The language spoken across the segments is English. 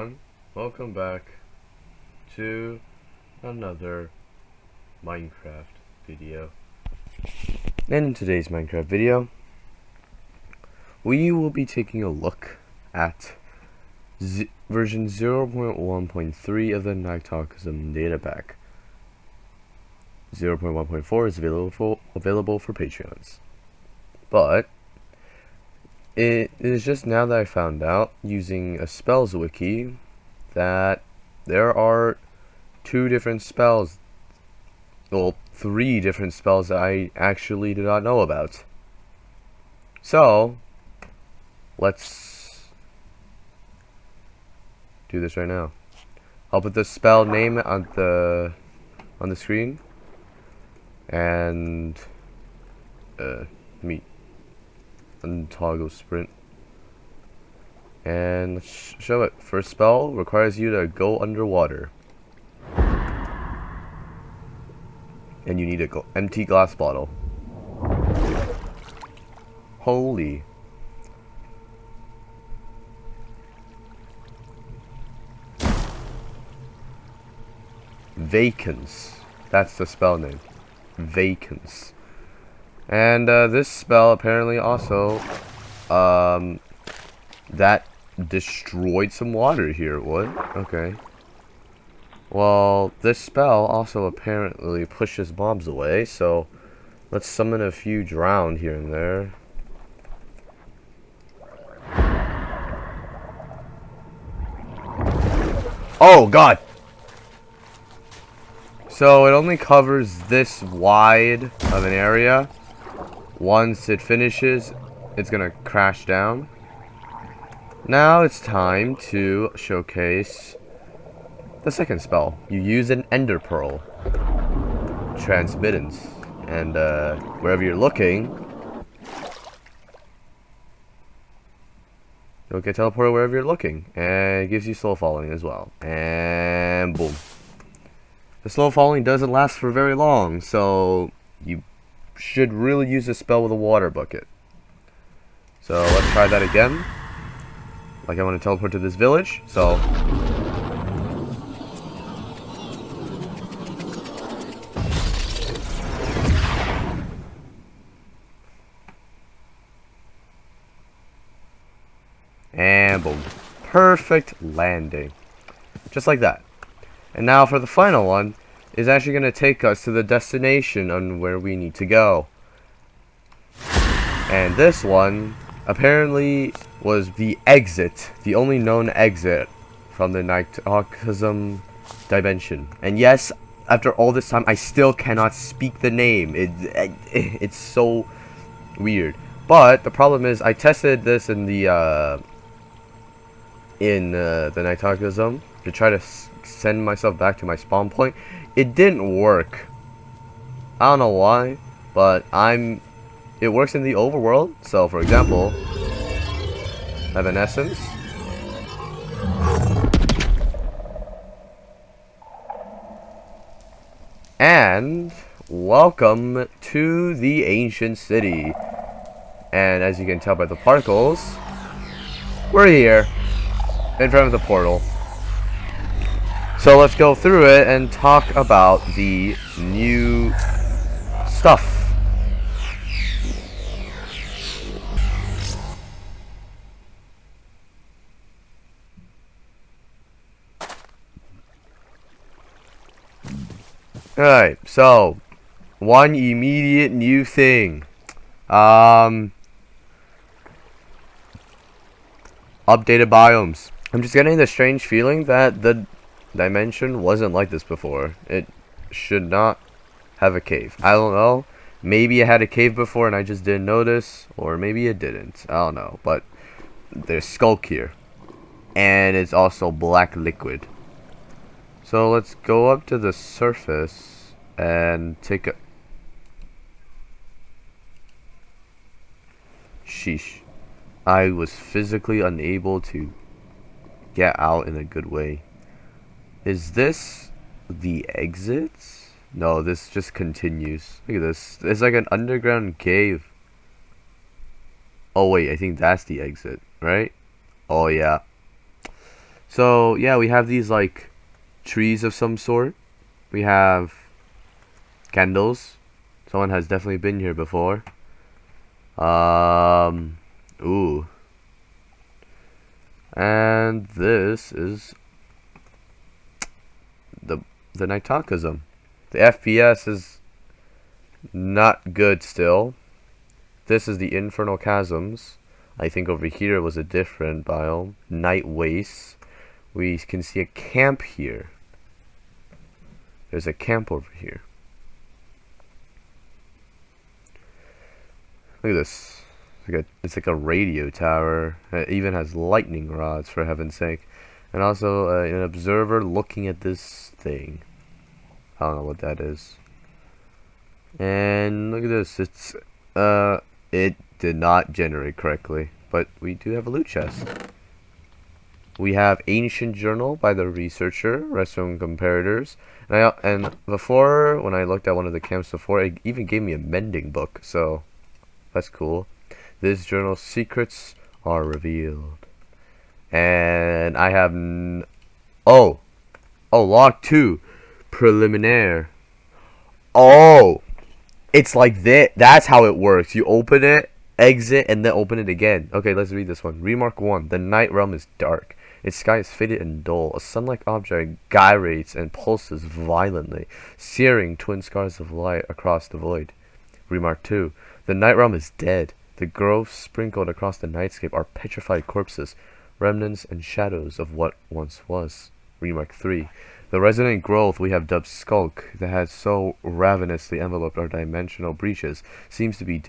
everyone, welcome back to another Minecraft video. And in today's Minecraft video, we will be taking a look at version 0.1.3 of the Nyctocosm Datapack. 0.1.4 is available for Patreons. But it is just now that I found out, using a spells wiki, that there are three different spells that I actually did not know about. So, let's do this right now. I'll put the spell name on the screen, and untoggle sprint, and let's show it. First spell requires you to go underwater, and you need a empty glass bottle. Holy. Vacants. That's the spell name. Vacants. And this spell apparently also that destroyed some water here. What? Okay. Well, this spell also apparently pushes mobs away, so let's summon a few drowned here and there. Oh god! So it only covers this wide of an area. Once it finishes, it's gonna crash down. Now it's time to showcase the second spell. You use an ender pearl. Transmittance. And wherever you're looking, you'll get teleported wherever you're looking. And it gives you slow falling as well. And boom. The slow falling doesn't last for very long, so you should really use this spell with a water bucket. So let's try that again. Like, I want to teleport to this village, so and boom. Perfect landing. Just like that. And now for the final one, is actually going to take us to the destination on where we need to go. And this one apparently was the exit, the only known exit from the Nyctocosm dimension. And yes, after all this time, I still cannot speak the name. It's so weird. But the problem is, I tested this in the Nyctocosm to try to send myself back to my spawn point. It didn't work. I don't know why, but it works in the overworld. So for example, I have an essence. And welcome to the ancient city. And as you can tell by the particles, we're here in front of the portal. So let's go through it and talk about the new stuff. Alright, so one immediate new thing. Updated biomes. I'm just getting the strange feeling that the dimension wasn't like this before. It should not have a cave. I don't know. Maybe it had a cave before and I just didn't notice, or maybe it didn't. I don't know. But there's skulk here, and it's also black liquid. So let's go up to the surface and take a sheesh. I was physically unable to get out in a good way. Is this the exit? No, this just continues. Look at this. It's like an underground cave. Oh wait, I think that's the exit, right? Oh yeah. So yeah, we have these like trees of some sort. We have candles. Someone has definitely been here before. Ooh. And this is the Nyctocosm. The FPS is not good still. This is the Infernal Chasms. I think over here was a different biome. Night Wastes. We can see a camp here. There's a camp over here. Look at this. It's like a radio tower. It even has lightning rods, for heaven's sake. And also an observer looking at this thing. I don't know what that is. And look at this. It did not generate correctly, but we do have a loot chest. We have Ancient Journal by the researcher, Restaurant Comparators. And before, when I looked at one of the camps before, it even gave me a mending book, so that's cool. This journal's secrets are revealed. And I have oh, log 2, preliminary. Oh, it's like that. That's how it works. You open it, exit, and then open it again. Okay, let's read this one. Remark 1. The night realm is dark. Its sky is faded and dull. A sun-like object gyrates and pulses violently, searing twin scars of light across the void. Remark 2. The night realm is dead. The groves sprinkled across the nightscape are petrified corpses, remnants and shadows of what once was. Remark 3. The resonant growth we have dubbed Skulk, that has so ravenously enveloped our dimensional breaches, seems to be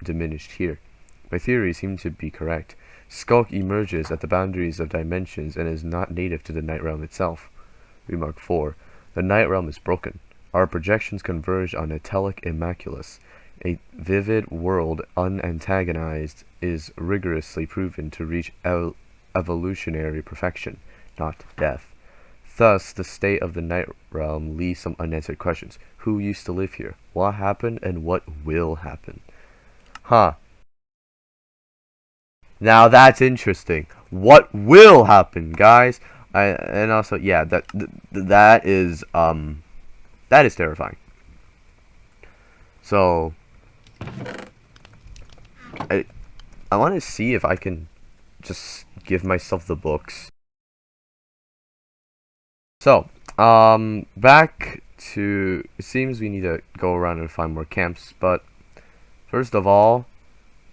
diminished here. My theories seem to be correct. Skulk emerges at the boundaries of dimensions and is not native to the Night Realm itself. Remark 4. The Night Realm is broken. Our projections converge on a telic immaculus. A vivid world unantagonized is rigorously proven to reach evolutionary perfection, not death. Thus, the state of the Night Realm leaves some unanswered questions. Who used to live here? What happened and what will happen? Huh. Now that's interesting. What will happen, guys? And also, yeah, that is terrifying. So, I want to see if I can just give myself the books. So, back to, it seems we need to go around and find more camps, but first of all,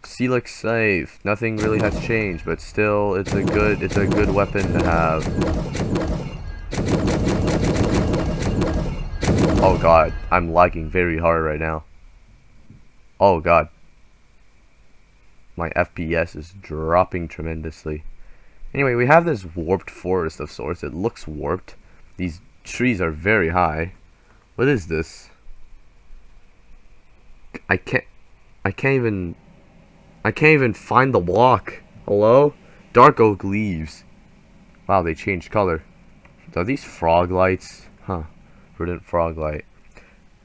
sea looks safe. Nothing really has changed, but still, it's a good weapon to have. Oh god, I'm lagging very hard right now. Oh god. My FPS is dropping tremendously. Anyway, we have this warped forest of sorts. It looks warped. These trees are very high. What is this? I can't even find the block. Hello? Dark oak leaves. Wow, they changed color. Are these frog lights? Huh. Verdant frog light.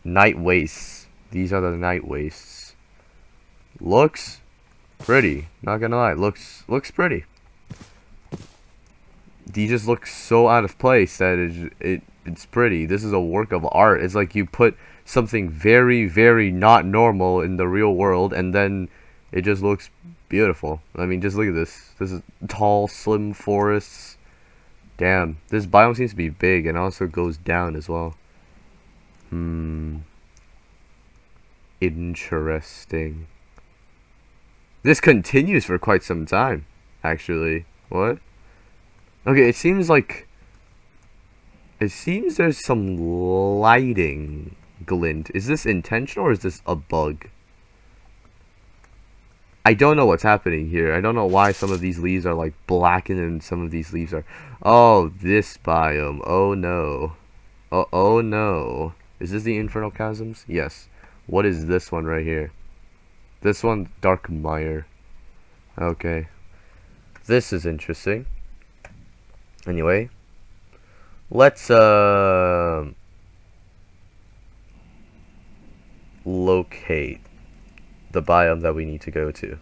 Night wastes. These are the night wastes. Looks pretty. Not gonna lie. Looks pretty. These just look so out of place that it's pretty. This is a work of art. It's like you put something very, very not normal in the real world, and then it just looks beautiful. I mean, just look at this. This is tall, slim forests. Damn, this biome seems to be big and also goes down as well. Interesting. This continues for quite some time, actually. What? Okay, it seems there's some lighting glint. Is this intentional or is this a bug? I don't know what's happening here. I don't know why some of these leaves are like blackened and some of these leaves are... Oh, this biome. Oh no. Oh no. Is this the Infernal Chasms? Yes. What is this one right here? This one, Dark Mire. Okay. This is interesting. Anyway. Let's locate the biome that we need to go to.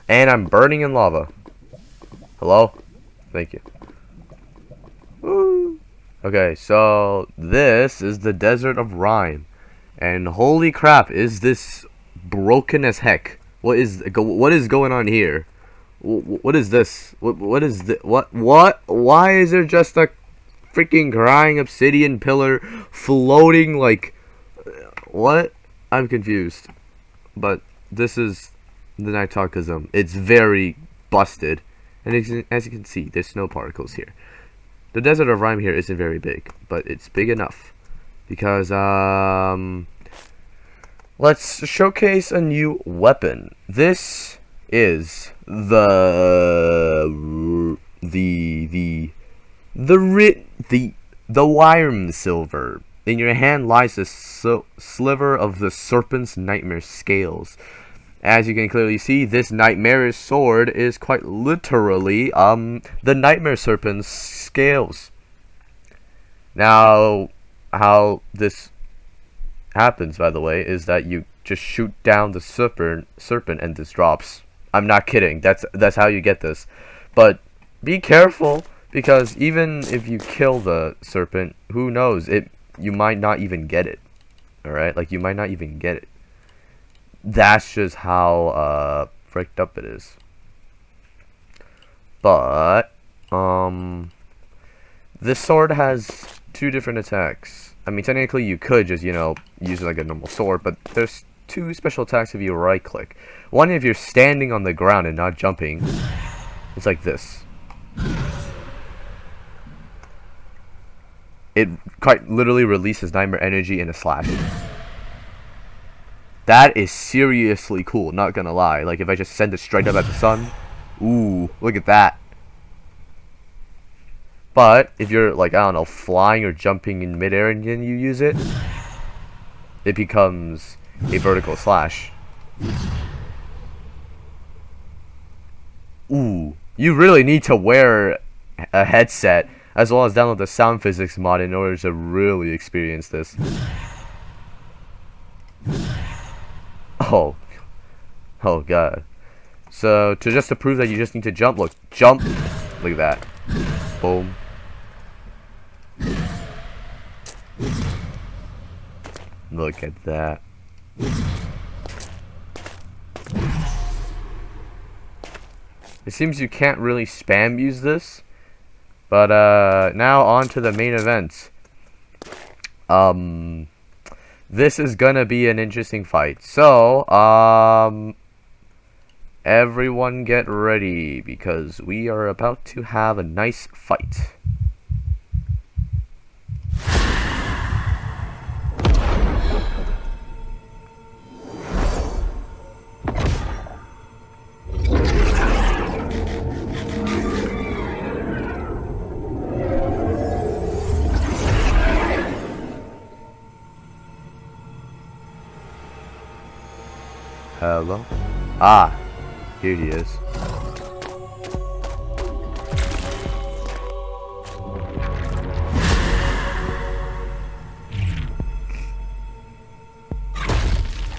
And I'm burning in lava. Hello? Thank you. Woo. Okay, so this is the Desert of Rime. And holy crap, is this broken as heck. What is going on here? What is this? What is this? What? Why is there just a freaking crying obsidian pillar floating like... What? I'm confused. But this is the Nyctocosm. It's very busted. And as you can see, there's snow particles here. The Desert of Rime here isn't very big, but it's big enough. Because, let's showcase a new weapon. This is the Wyrm Silver. In your hand lies a sliver of the Serpent's Nightmare Scales. As you can clearly see, this nightmarish sword is quite literally the Nightmare Serpent's scales. Now, how this happens, by the way, is that you just shoot down the serpent and this drops. I'm not kidding. That's how you get this. But be careful, because even if you kill the serpent, who knows? You might not even get it. Alright? Like, you might not even get it. That's just how fricked up it is. But this sword has 2 different attacks. I mean, technically you could just, you know, use it like a normal sword, but there's 2 special attacks if you right click. One, if you're standing on the ground and not jumping, it's like this. It quite literally releases nightmare energy in a slash. That is seriously cool, not gonna lie. Like, if I just send it straight up at the sun, ooh, look at that. But if you're, like, I don't know, flying or jumping in midair and then you use it, it becomes a vertical slash. Ooh, you really need to wear a headset as well as download the sound physics mod in order to really experience this. Oh god. So to prove that you just need to jump, look, jump, look at that, boom. Look at that. It seems you can't really spam use this. But now on to the main event. This is gonna be an interesting fight. So, everyone get ready, because we are about to have a nice fight. Hello? Ah, here he is.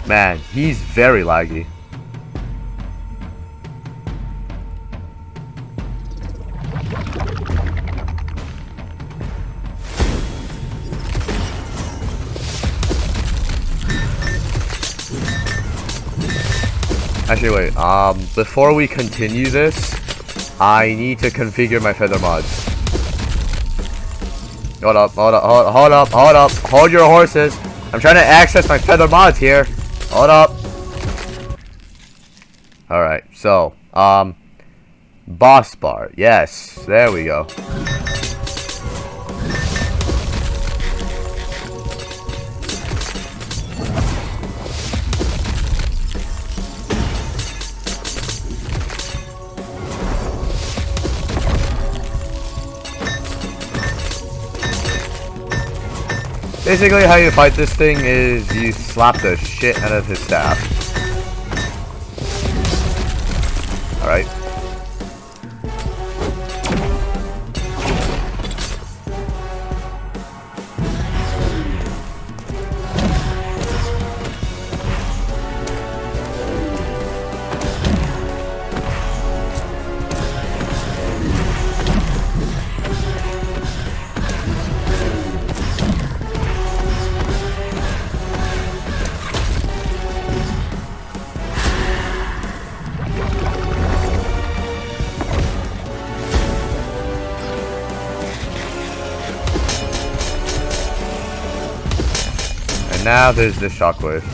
Man, he's very laggy. Actually, wait, before we continue this, I need to configure my feather mods. Hold up, hold your horses. I'm trying to access my feather mods here. Hold up. Alright, so, boss bar, yes, there we go. Basically, how you fight this thing is you slap the shit out of his staff. Alright. And now there's the shockwave.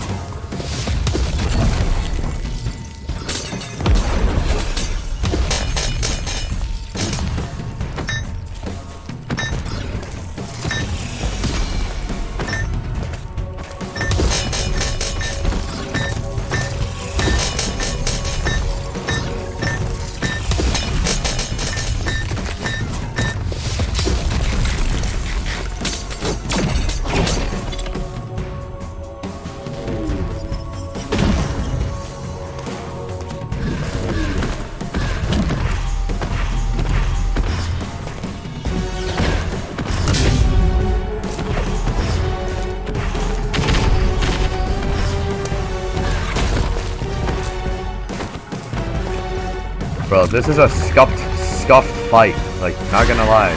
Bro, this is a scuffed fight. Like, not gonna lie.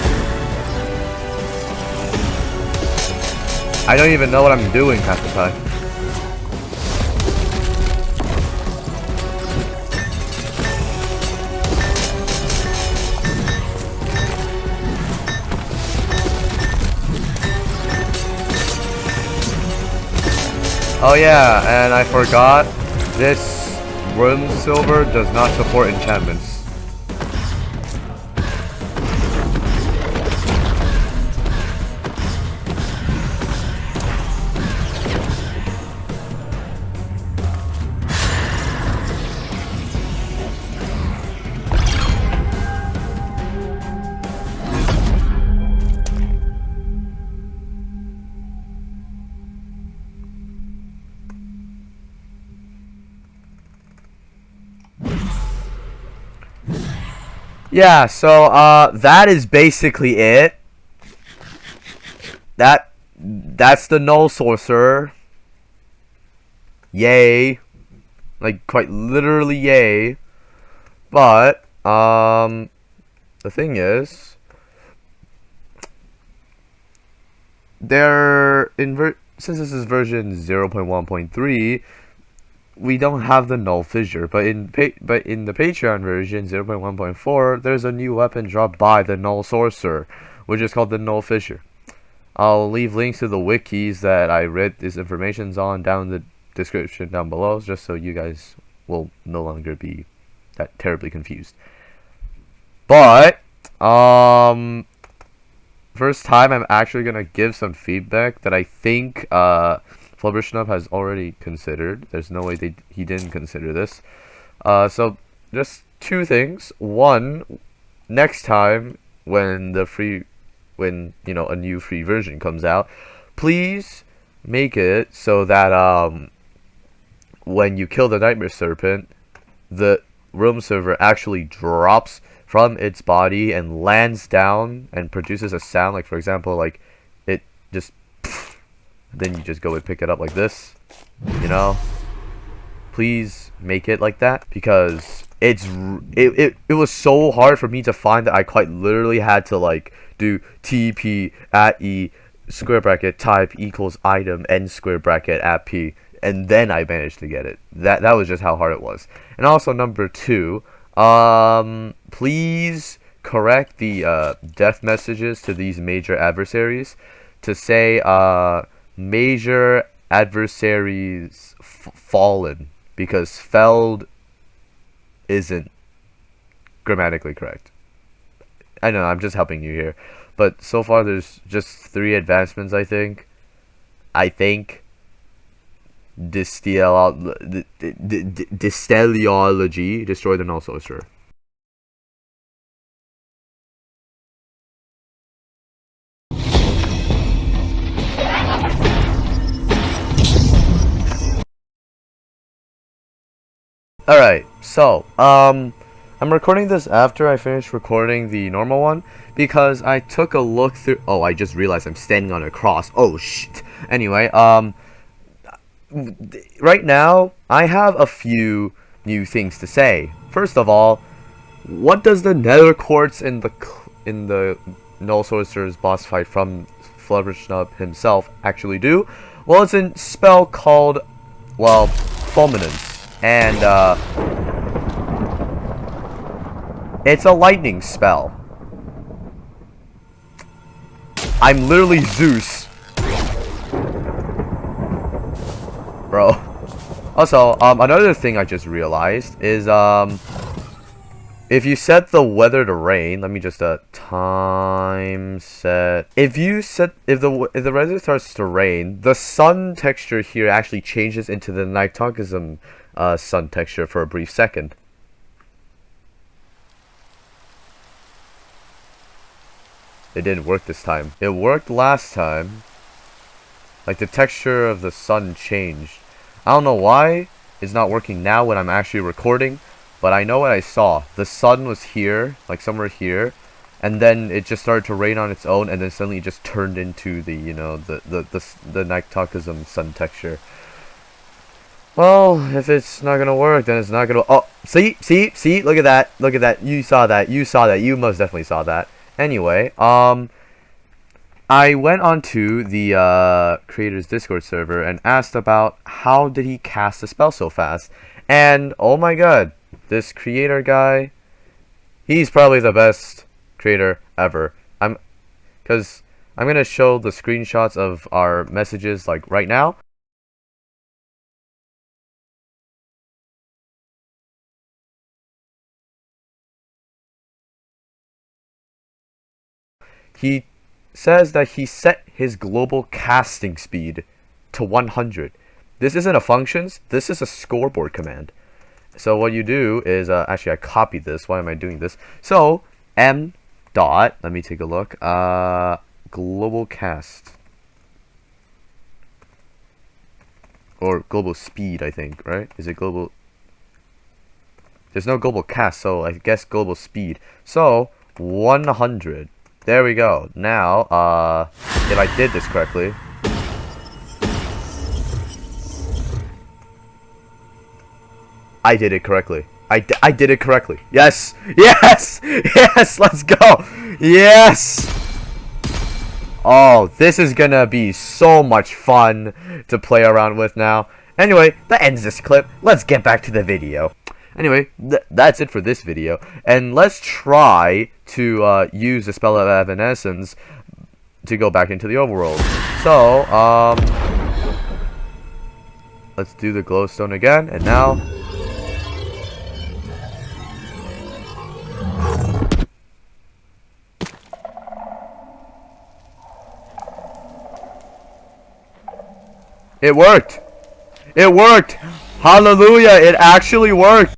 I don't even know what I'm doing half the time. Oh yeah, and I forgot, this room silver does not support enchantments. Yeah, so that is basically it. That's the Null Sorcerer. Yay. Like, quite literally yay. But the thing is, since this is version 0.1.3, we don't have the Null Fissure, but in the Patreon version 0.1.4, there's a new weapon dropped by the Null Sorcerer, which is called the Null Fissure. I'll leave links to the wikis that I read this information on down in the description down below, just so you guys will no longer be that terribly confused. But first time I'm actually gonna give some feedback that I think Flubbersnub has already considered. There's no way he didn't consider this. So just two things. One, next time when a new free version comes out, please make it so that when you kill the Nightmare Serpent, the room server actually drops from its body and lands down and produces a sound. Like, for example, like it just. Then you just go and pick it up like this, you know. Please make it like that, because it was so hard for me to find that I quite literally had to like do TP at E square bracket type equals item n square bracket at P, and then I managed to get it. That was just how hard it was. And also number two, please correct the death messages to these major adversaries to say major adversaries fallen, because felled isn't grammatically correct. I know, I'm just helping you here, but so far there's just 3 advancements. I think Disteleology destroy the Null Sorcerer. Alright, so, I'm recording this after I finished recording the normal one, because I took a look through— oh, I just realized I'm standing on a cross. Oh, shit. Anyway, right now, I have a few new things to say. First of all, what does the Nether Quartz in the Null Sorcerer's boss fight from Flubbersnub himself actually do? Well, it's a spell called, well, Fulminance. And it's a lightning spell. I'm literally Zeus. bro. Also, another thing I just realized is, if you set the weather to rain, let me just, time set. If the weather starts to rain, the sun texture here actually changes into the Nyctocosm, sun texture for a brief second. It didn't work this time. It worked last time. Like, the texture of the sun changed. I don't know why it's not working now when I'm actually recording, but I know what I saw. The sun was here, like somewhere here, and then it just started to rain on its own, and then suddenly it just turned into the, you know, the Nyctocosm sun texture. Well, if it's not gonna work, then it's not gonna. Oh, see, look at that, look at that. You saw that, you most definitely saw that. Anyway, I went onto the creator's Discord server and asked about how did he cast a spell so fast, and oh my god, this creator guy, he's probably the best creator ever. Because I'm gonna show the screenshots of our messages like right now. He says that he set his global casting speed to 100. This isn't a functions, this is a scoreboard command. So what you do is, actually I copied this, why am I doing this? So, m dot, let me take a look, global cast. Or global speed, I think, right? Is it global? There's no global cast, so I guess global speed. So, 100. There we go. Now, if I did this correctly. I did it correctly. I did it correctly. Yes! Yes! Yes! Let's go! Yes! Oh, this is gonna be so much fun to play around with now. Anyway, that ends this clip. Let's get back to the video. Anyway, that's it for this video. And let's try to use the spell of Evanescence to go back into the overworld. So, let's do the glowstone again. And now, it worked! It worked! Hallelujah! It actually worked!